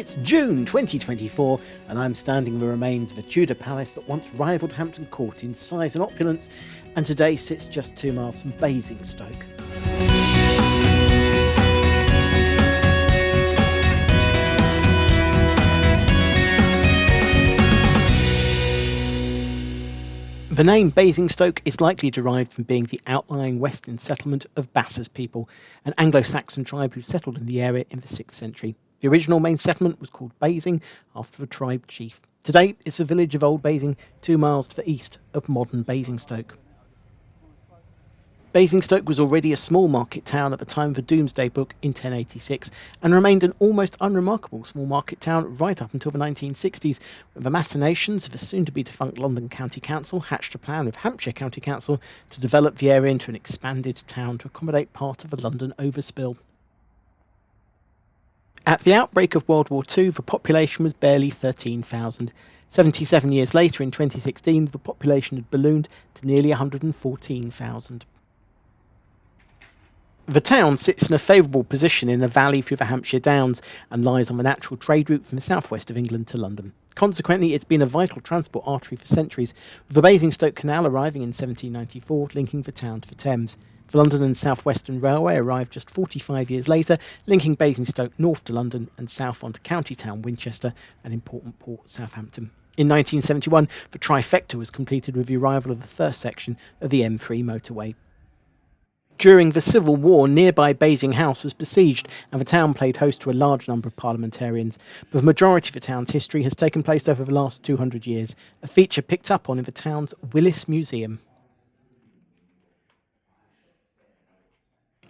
It's June 2024 and I'm standing in the remains of a Tudor palace that once rivalled Hampton Court in size and opulence and today sits just 2 miles from Basingstoke. The name Basingstoke is likely derived from being the outlying western settlement of Basses people, an Anglo-Saxon tribe who settled in the area in the 6th century. The original main settlement was called Basing, after the tribe chief. Today, it's a village of Old Basing, 2 miles to the east of modern Basingstoke. Basingstoke was already a small market town at the time of the Domesday Book in 1086 and remained an almost unremarkable small market town right up until the 1960s, when the machinations of the soon-to-be-defunct London County Council hatched a plan with Hampshire County Council to develop the area into an expanded town to accommodate part of the London overspill. At the outbreak of World War II, the population was barely 13,000. 77 years later, in 2016, the population had ballooned to nearly 114,000. The town sits in a favourable position in a valley through the Hampshire Downs and lies on the natural trade route from the southwest of England to London. Consequently, it's been a vital transport artery for centuries, with the Basingstoke Canal arriving in 1794, linking the town to the Thames. The London and South Western Railway arrived just 45 years later, linking Basingstoke north to London and south onto county town Winchester, an important port, Southampton. In 1971, the trifecta was completed with the arrival of the first section of the M3 motorway. During the Civil War, nearby Basing House was besieged and the town played host to a large number of parliamentarians. But the majority of the town's history has taken place over the last 200 years, a feature picked up on in the town's Willis Museum.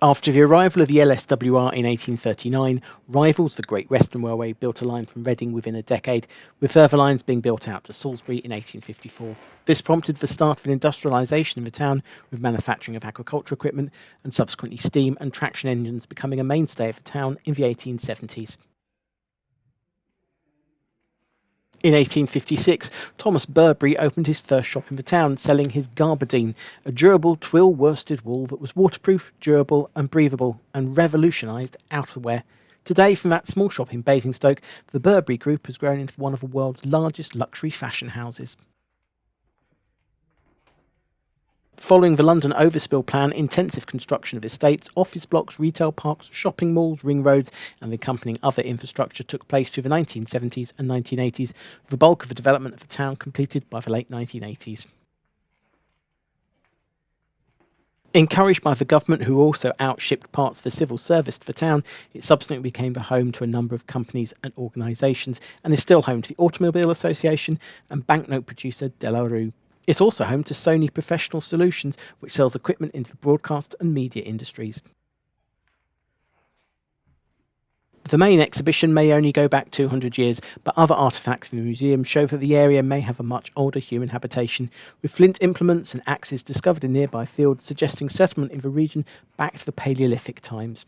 After the arrival of the LSWR in 1839, rivals the Great Western Railway built a line from Reading within a decade, with further lines being built out to Salisbury in 1854. This prompted the start of an industrialisation in the town, with manufacturing of agricultural equipment and subsequently steam and traction engines becoming a mainstay of the town in the 1870s. In 1856, Thomas Burberry opened his first shop in the town, selling his gabardine, a durable twill worsted wool that was waterproof, durable and breathable, and revolutionised outerwear. Today, from that small shop in Basingstoke, the Burberry Group has grown into one of the world's largest luxury fashion houses. Following the London overspill plan, intensive construction of estates, office blocks, retail parks, shopping malls, ring roads and the accompanying other infrastructure took place through the 1970s and 1980s, with the bulk of the development of the town completed by the late 1980s. Encouraged by the government, who also outshipped parts of the civil service to the town, it subsequently became the home to a number of companies and organisations and is still home to the Automobile Association and banknote producer De La Rue. It's also home to Sony Professional Solutions, which sells equipment into the broadcast and media industries. The main exhibition may only go back 200 years, but other artefacts in the museum show that the area may have a much older human habitation, with flint implements and axes discovered in nearby fields suggesting settlement in the region back to the Paleolithic times.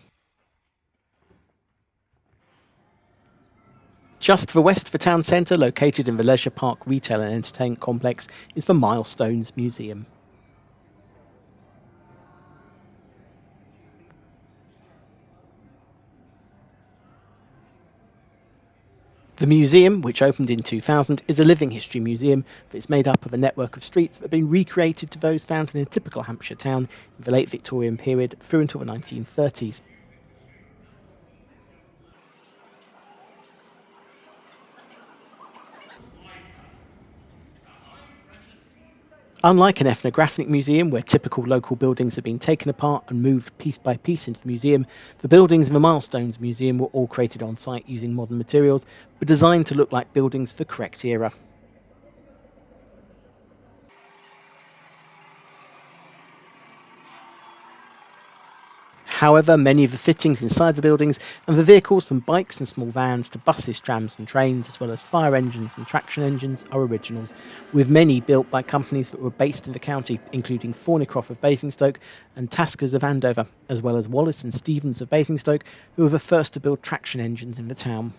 Just to the west of the town centre, located in the leisure park, retail and entertainment complex, is the Milestones Museum. The museum, which opened in 2000, is a living history museum that is made up of a network of streets that have been recreated to those found in a typical Hampshire town in the late Victorian period through until the 1930s. Unlike an ethnographic museum where typical local buildings have been taken apart and moved piece by piece into the museum, the buildings in the Milestones Museum were all created on site using modern materials, but designed to look like buildings of the correct era. However, many of the fittings inside the buildings and the vehicles, from bikes and small vans to buses, trams and trains, as well as fire engines and traction engines, are originals, with many built by companies that were based in the county, including Thornycroft of Basingstoke and Taskers of Andover, as well as Wallace and Stevens of Basingstoke, who were the first to build traction engines in the town.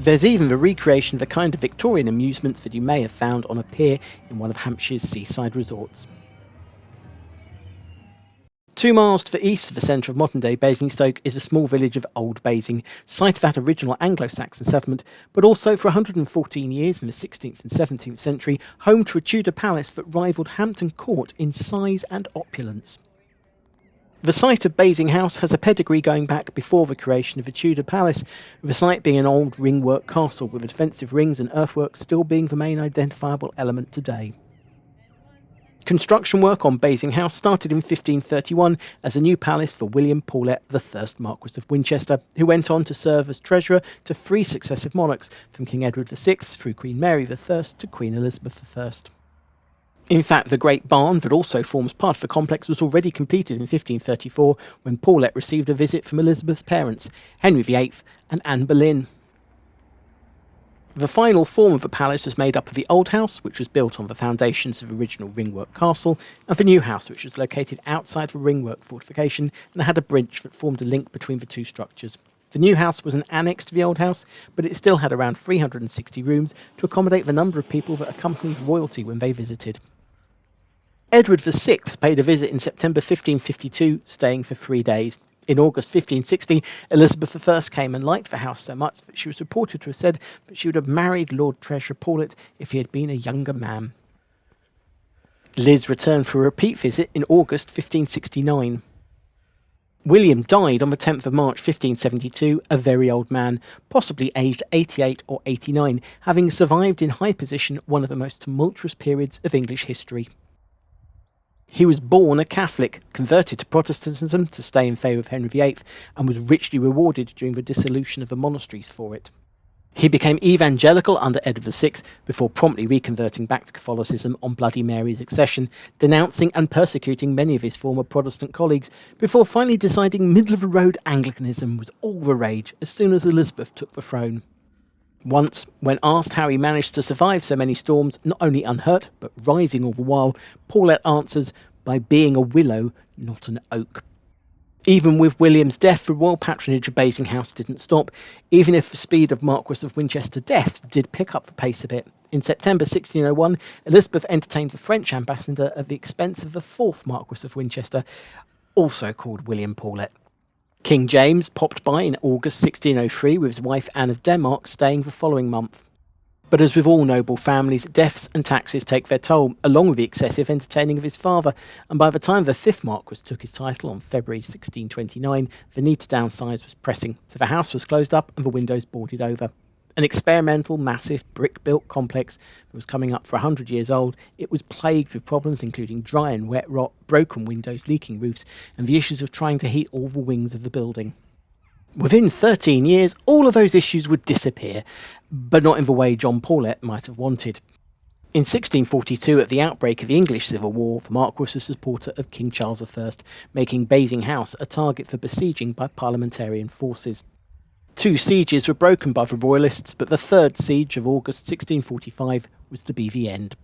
There's even the recreation of the kind of Victorian amusements that you may have found on a pier in one of Hampshire's seaside resorts. 2 miles to the east of the centre of modern-day Basingstoke is a small village of Old Basing, site of that original Anglo-Saxon settlement, but also for 114 years in the 16th and 17th century, home to a Tudor palace that rivalled Hampton Court in size and opulence. The site of Basing House has a pedigree going back before the creation of the Tudor palace, with the site being an old ringwork castle with the defensive rings and earthworks still being the main identifiable element today. Construction work on Basing House started in 1531 as a new palace for William Paulet, the first Marquess of Winchester, who went on to serve as treasurer to 3 successive monarchs, from King Edward VI through Queen Mary I to Queen Elizabeth I. In fact, the Great Barn that also forms part of the complex was already completed in 1534 when Paulet received a visit from Elizabeth's parents, Henry VIII and Anne Boleyn. The final form of the palace was made up of the old house, which was built on the foundations of the original ringwork castle, and the new house, which was located outside the ringwork fortification and had a bridge that formed a link between the 2 structures. The new house was an annex to the old house, but it still had around 360 rooms to accommodate the number of people that accompanied royalty when they visited. Edward VI paid a visit in September 1552, staying for 3 days. In August 1560, Elizabeth I came and liked the house so much that she was reported to have said that she would have married Lord Treasurer Paulet if he had been a younger man. Liz returned for a repeat visit in August 1569. William died on the 10th of March 1572, a very old man, possibly aged 88 or 89, having survived in high position one of the most tumultuous periods of English history. He was born a Catholic, converted to Protestantism to stay in favour of Henry VIII, and was richly rewarded during the dissolution of the monasteries for it. He became evangelical under Edward VI before promptly reconverting back to Catholicism on Bloody Mary's accession, denouncing and persecuting many of his former Protestant colleagues, before finally deciding middle-of-the-road Anglicanism was all the rage as soon as Elizabeth took the throne. Once, when asked how he managed to survive so many storms, not only unhurt, but rising all the while, Paulet answers, by being a willow, not an oak. Even with William's death, the royal patronage of Basing House didn't stop, even if the speed of Marquess of Winchester deaths did pick up the pace a bit. In September 1601, Elizabeth entertained the French ambassador at the expense of the 4th Marquess of Winchester, also called William Paulet. King James popped by in August 1603 with his wife Anne of Denmark staying the following month. But as with all noble families, deaths and taxes take their toll, along with the excessive entertaining of his father, and by the time the 5th Marquess took his title on February 1629, the need to downsize was pressing, so the house was closed up and the windows boarded over. An experimental, massive, brick-built complex that was coming up for 100 years old, it was plagued with problems including dry and wet rot, broken windows, leaking roofs, and the issues of trying to heat all the wings of the building. Within 13 years, all of those issues would disappear, but not in the way John Paulet might have wanted. In 1642, at the outbreak of the English Civil War, the Marquess was a supporter of King Charles I, making Basing House a target for besieging by parliamentarian forces. 2 sieges were broken by the Royalists, but the 3rd siege of August 1645 was to be the end.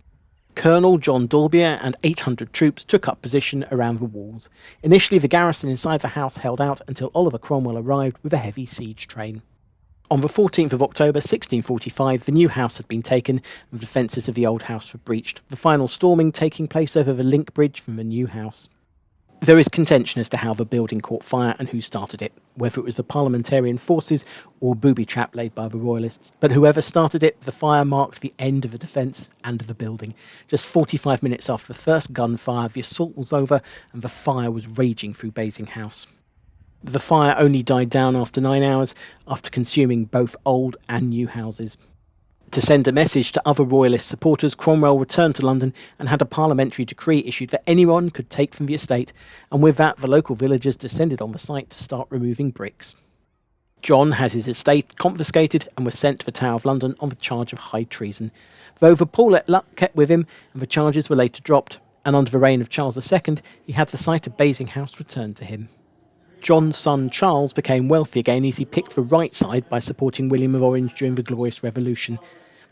Colonel John Dolbear and 800 troops took up position around the walls. Initially, the garrison inside the house held out until Oliver Cromwell arrived with a heavy siege train. On the 14th of October 1645, the new house had been taken and the defences of the old house were breached, the final storming taking place over the link bridge from the new house. There is contention as to how the building caught fire and who started it, whether it was the parliamentarian forces or a booby trap laid by the Royalists. But whoever started it, the fire marked the end of the defence and of the building. Just 45 minutes after the first gunfire, the assault was over and the fire was raging through Basing House. The fire only died down after 9 hours, after consuming both old and new houses. To send a message to other Royalist supporters, Cromwell returned to London and had a parliamentary decree issued that anyone could take from the estate, and with that the local villagers descended on the site to start removing bricks. John had his estate confiscated and was sent to the Tower of London on the charge of high treason, though the Paulet luck kept with him and the charges were later dropped, and under the reign of Charles II he had the site of Basing House returned to him. John's son Charles became wealthy again as he picked the right side by supporting William of Orange during the Glorious Revolution.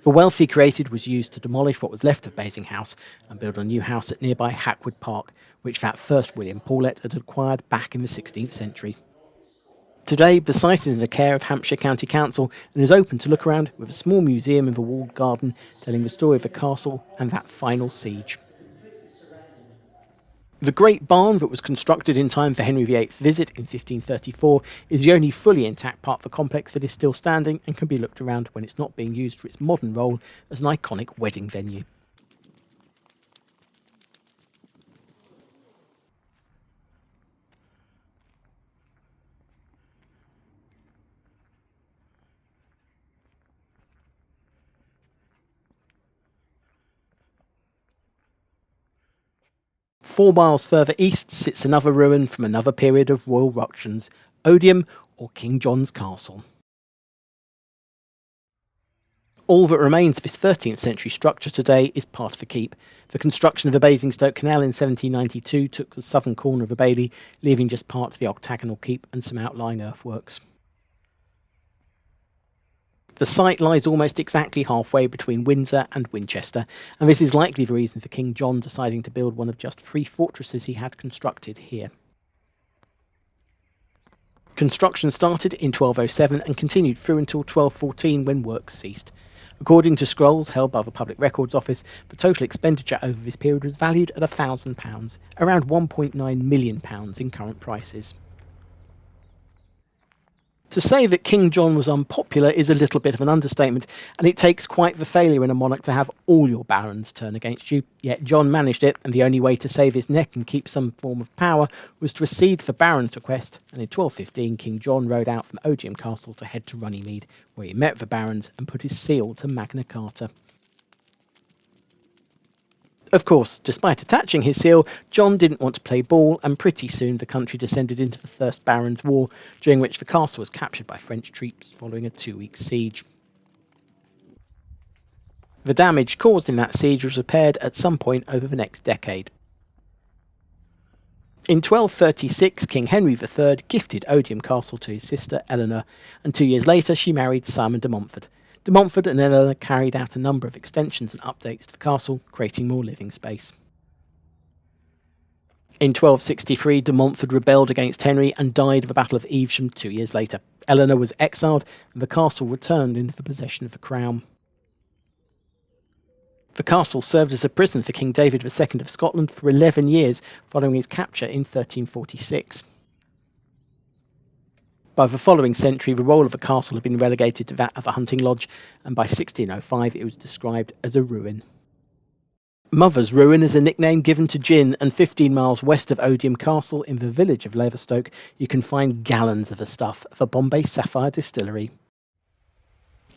The wealth he created was used to demolish what was left of Basing House and build a new house at nearby Hackwood Park, which that first William Paulet had acquired back in the 16th century. Today, the site is in the care of Hampshire County Council and is open to look around with a small museum in the walled garden telling the story of the castle and that final siege. The Great Barn that was constructed in time for Henry VIII's visit in 1534 is the only fully intact part of the complex that is still standing and can be looked around when it's not being used for its modern role as an iconic wedding venue. Four miles further east sits another ruin from another period of royal ructions, Odiham or King John's Castle. All that remains of this 13th century structure today is part of the keep. The construction of the Basingstoke Canal in 1792 took the southern corner of the bailey, leaving just part of the octagonal keep and some outlying earthworks. The site lies almost exactly halfway between Windsor and Winchester, and this is likely the reason for King John deciding to build one of just 3 fortresses he had constructed here. Construction started in 1207 and continued through until 1214 when work ceased. According to scrolls held by the Public Records Office, the total expenditure over this period was valued at £1,000, around £1.9 million in current prices. To say that King John was unpopular is a little bit of an understatement, and it takes quite the failure in a monarch to have all your barons turn against you. Yet John managed it, and the only way to save his neck and keep some form of power was to accede to the barons' request, and in 1215 King John rode out from Odiham Castle to head to Runnymede, where he met the barons and put his seal to Magna Carta. Of course, despite attaching his seal, John didn't want to play ball, and pretty soon the country descended into the First Barons' War, during which the castle was captured by French troops following a 2-week siege. The damage caused in that siege was repaired at some point over the next decade. In 1236, King Henry III gifted Odiham Castle to his sister Eleanor, and 2 years later she married Simon de Montfort. De Montfort and Eleanor carried out a number of extensions and updates to the castle, creating more living space. In 1263, de Montfort rebelled against Henry and died at the Battle of Evesham 2 years later. Eleanor was exiled, and the castle returned into the possession of the Crown. The castle served as a prison for King David II of Scotland for 11 years, following his capture in 1346. By the following century, the role of the castle had been relegated to that of a hunting lodge, and by 1605 it was described as a ruin. Mother's Ruin is a nickname given to gin, and 15 miles west of Odiham Castle, in the village of Laverstoke, you can find gallons of the stuff at the Bombay Sapphire Distillery.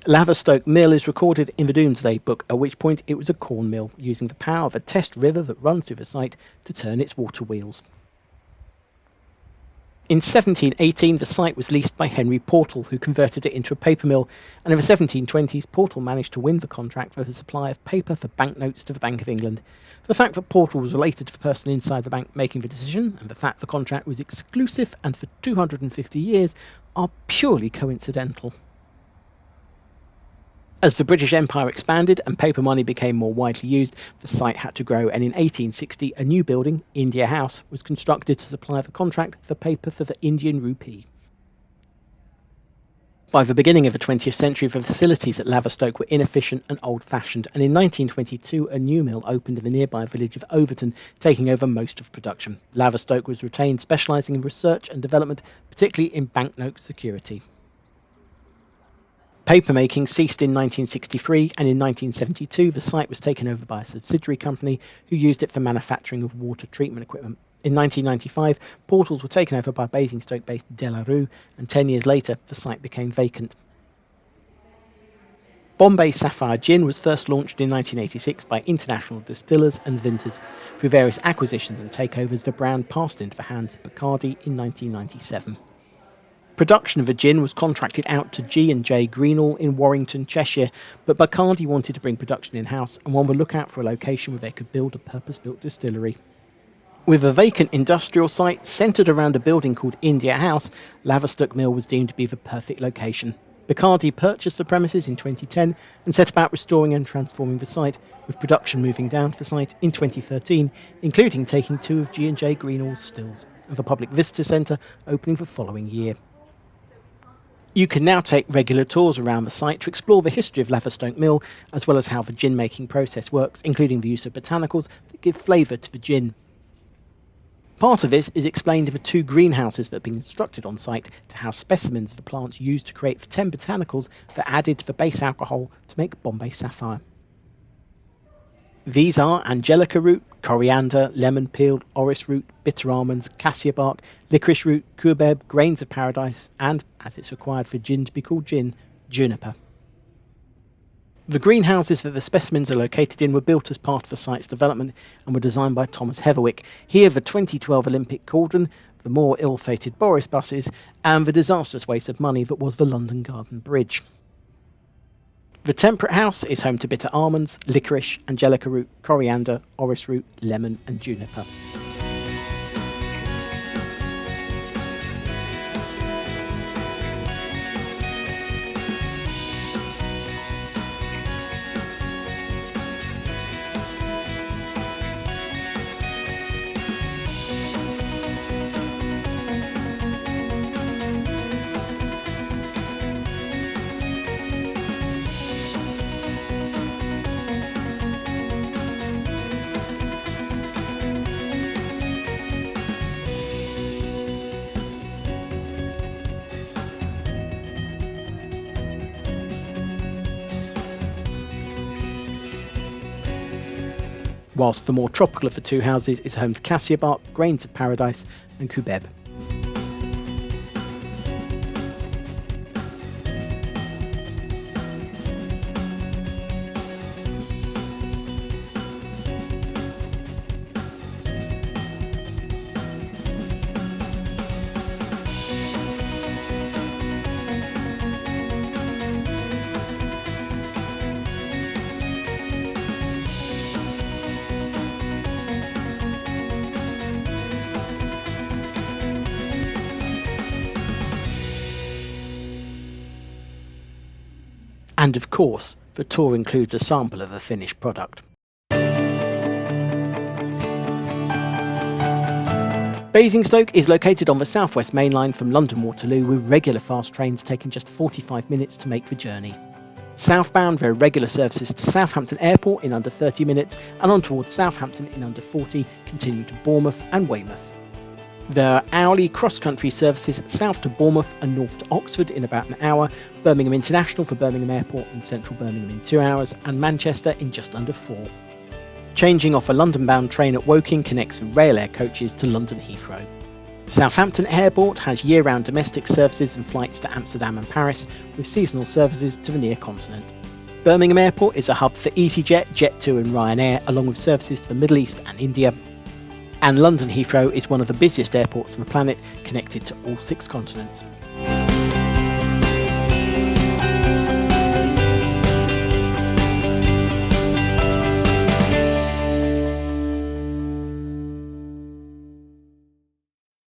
Laverstoke Mill is recorded in the Domesday Book, at which point it was a corn mill, using the power of a test river that runs through the site to turn its water wheels. In 1718, the site was leased by Henry Portal, who converted it into a paper mill, and in the 1720s, Portal managed to win the contract for the supply of paper for banknotes to the Bank of England. The fact that Portal was related to the person inside the bank making the decision, and the fact the contract was exclusive and for 250 years, are purely coincidental. As the British Empire expanded and paper money became more widely used, the site had to grow, and in 1860 a new building, India House, was constructed to supply the contract for paper for the Indian rupee. By the beginning of the 20th century, the facilities at Laverstoke were inefficient and old-fashioned, and in 1922 a new mill opened in the nearby village of Overton, taking over most of production. Laverstoke was retained, specialising in research and development, particularly in banknote security. Papermaking ceased in 1963, and in 1972 the site was taken over by a subsidiary company who used it for manufacturing of water treatment equipment. In 1995, portals were taken over by Basingstoke-based De La Rue, and 10 years later the site became vacant. Bombay Sapphire Gin was first launched in 1986 by international distillers and vintners. Through various acquisitions and takeovers, the brand passed into the hands of Bacardi in 1997. Production of the gin was contracted out to G&J Greenall in Warrington, Cheshire, but Bacardi wanted to bring production in-house and were on the lookout for a location where they could build a purpose-built distillery. With a vacant industrial site centred around a building called India House, Laverstoke Mill was deemed to be the perfect location. Bacardi purchased the premises in 2010 and set about restoring and transforming the site, with production moving down to the site in 2013, including taking 2 of G&J Greenall's stills, and the public visitor centre opening the following year. You can now take regular tours around the site to explore the history of Laverstoke Mill, as well as how the gin making process works, including the use of botanicals that give flavour to the gin. Part of this is explained in the 2 greenhouses that have been constructed on site to house specimens of the plants used to create the 10 botanicals that are added to the base alcohol to make Bombay Sapphire. These are angelica root, coriander, lemon peel, orris root, bitter almonds, cassia bark, licorice root, cubeb, grains of paradise, and, as it's required for gin to be called gin, juniper. The greenhouses that the specimens are located in were built as part of the site's development and were designed by Thomas Heatherwick. Here the 2012 Olympic cauldron, the more ill-fated Boris buses, and the disastrous waste of money that was the London Garden Bridge. The Temperate House is home to bitter almonds, licorice, angelica root, coriander, orris root, lemon and juniper. Whilst the more tropical of the 2 houses is home to cassia bark, grains of paradise and cubeb. And of course, the tour includes a sample of the finished product. Basingstoke is located on the southwest main line from London Waterloo, with regular fast trains taking just 45 minutes to make the journey. Southbound, there are regular services to Southampton Airport in under 30 minutes and on towards Southampton in under 40, continuing to Bournemouth and Weymouth. There are hourly cross-country services south to Bournemouth and north to Oxford in about an hour, Birmingham International for Birmingham Airport and central Birmingham in 2 hours, and Manchester in just under 4. Changing off a London-bound train at Woking connects the Rail Air coaches to London Heathrow. Southampton Airport has year-round domestic services and flights to Amsterdam and Paris, with seasonal services to the near continent. Birmingham Airport is a hub for EasyJet, Jet2 and Ryanair, along with services to the Middle East and India. And London Heathrow is one of the busiest airports on the planet, connected to all 6 continents.